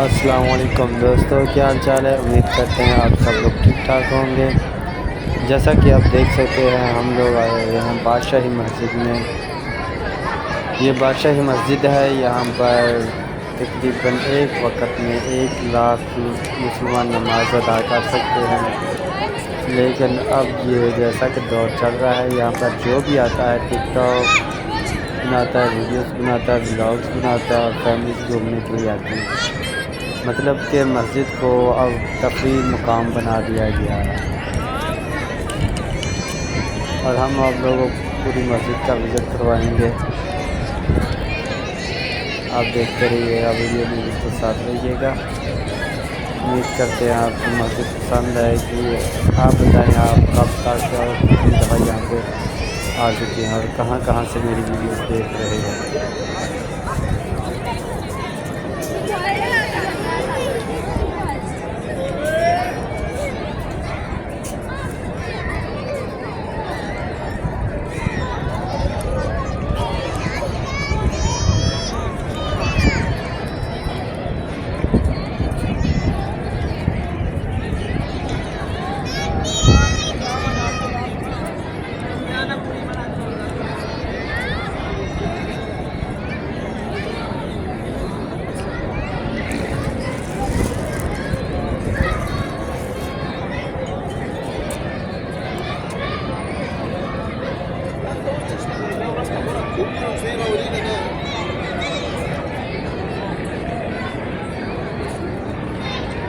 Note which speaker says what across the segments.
Speaker 1: अस्सलाम वालेकुम दोस्तों, क्या हाल चाल है। उम्मीद करते हैं आप सब लोग ठीक ठाक होंगे। जैसा कि आप देख सकते हैं हम लोग आए हुए हैं बादशाही मस्जिद में। ये बादशाही मस्जिद है। यहाँ पर तकरीबन एक वक्त में 1 लाख मुसलमान नमाज अदा कर सकते हैं। लेकिन अब ये जैसा कि दौर चल रहा है, यहाँ पर जो भी आता है टिकटॉक बनाता है, वीडियोस बनाता है, व्लॉग्स बनाता है और फैमिली से घूमने के लिए आते हैं। मतलब कि मस्जिद को अब तफरीह मुकाम बना दिया गया है। और हम आप लोगों को पूरी मस्जिद का विज़िट करवाएंगे। आप देखते रहिएगा, वीडियो में बिल्कुल साथ रहिएगा। उम्मीद करते हैं आपको मस्जिद पसंद आएगी। आप बताएं आप कब तक और कितनी दफ़ा यहाँ पे आ चुके हैं और कहाँ कहाँ से मेरी वीडियोस देख रहे हैं।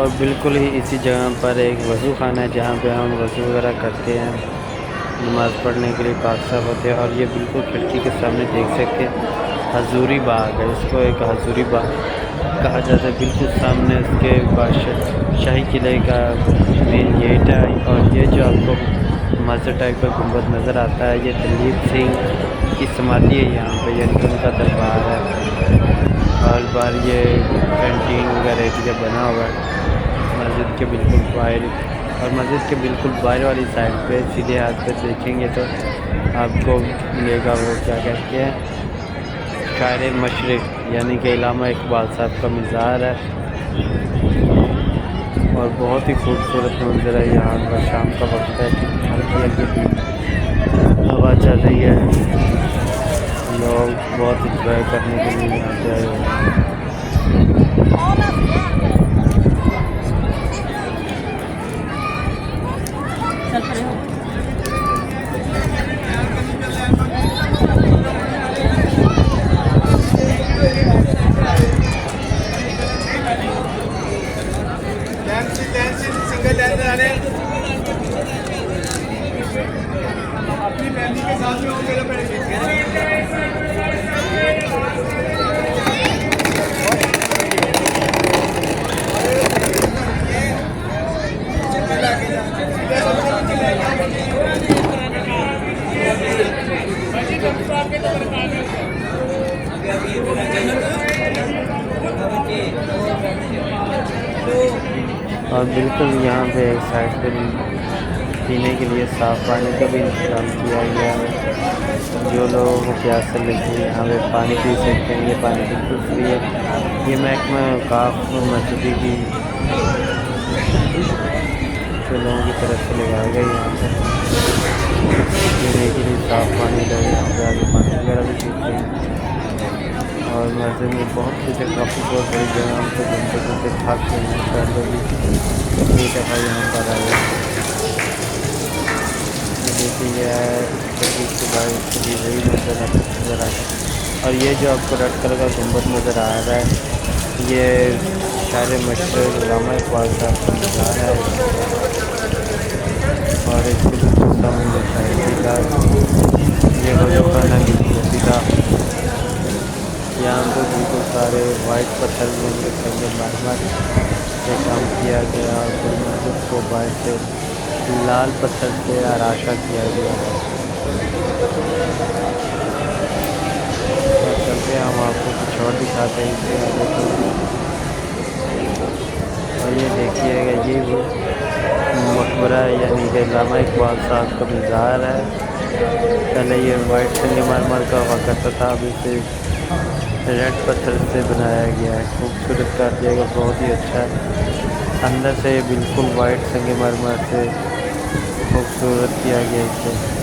Speaker 1: और बिल्कुल ही इसी जगह पर एक वज़ू खाना है जहाँ पे हम वज़ू वगैरह करते हैं, नमाज़ पढ़ने के लिए पाक साफ़ होते हैं। और ये बिल्कुल खिड़की के सामने देख सकते हैं हजूरी बाग है। इसको एक हजूरी बाग कहा जाता है। बिल्कुल सामने उसके शाही किले का मेन गेट है। और ये जो आपको मस्जिद टाइप का गुंबद नज़र आता है, ये दलीप सिंह की समाधि है यहाँ पे, यानी कि उनका दरबार है। और बार ये कैंटीन वगैरह एरिया बना हुआ है मस्जिद के बिल्कुल बाहर। और मस्जिद के बिल्कुल बाहर वाली साइड पे सीधे हाथ पे देखेंगे तो आपको मिलेगा वो क्या कहते हैं शायर मशरिक़, यानी कि इल्लामा इकबाल साहब का मज़ार है। और बहुत ही खूबसूरत मंजर है यहाँ का। शाम का वक्त है, हल्की हल्की हवा चल रही है। लोग बहुत इंजॉय करने के लिए यहाँ पे आए हुए हैं।
Speaker 2: अपनी फैमिली के साथ में मेरे
Speaker 1: और बिल्कुल यहाँ पे एक साइड पे पीने के लिए साफ़ पानी का भी इंतज़ाम किया गया है। जो लोगों को प्यास लगी है यहाँ पे पानी पी सकते हैं। ये पानी बिल्कुल फ्री है। ये महकमा औक़ाफ़ मस्जिद की लोगों की तरफ से लगाया गया। यहाँ पर पीने के लिए साफ़ पानी लोग यहाँ पे आगे पानी वगैरह भी पीते हैं। और मस्जिद में बहुत सी काफ़ी बहुत बड़ी जगह हम तो घूमते घूमते थक गए हैं। पहले भी एक दफ़ा यहाँ पर आए देखेंगे वही नज़र आता है। और ये जो आपको रेड कलर का गुंबद नज़र आ रहा है, ये शायर मशहूर इल्लामा इकबाल साहब का मज़ार है। वाइट से लाल पत्थर से आराशा किया गया है। और चलते हैं, हम आपको कुछ और दिखाते हैं इससे आगे चलते। और ये देखिएगा, ये वो मकबरा है, यानी कि अल्लामा इकबाल साहब का मज़ार है। पहले ये वाइट संगमरमर का हुआ करता था, अब इसे रेड पत्थर से बनाया गया है, खूबसूरत कर दिया गया, बहुत ही अच्छा है। अंदर से बिल्कुल वाइट संगमरमर से खूबसूरत किया गया इसे।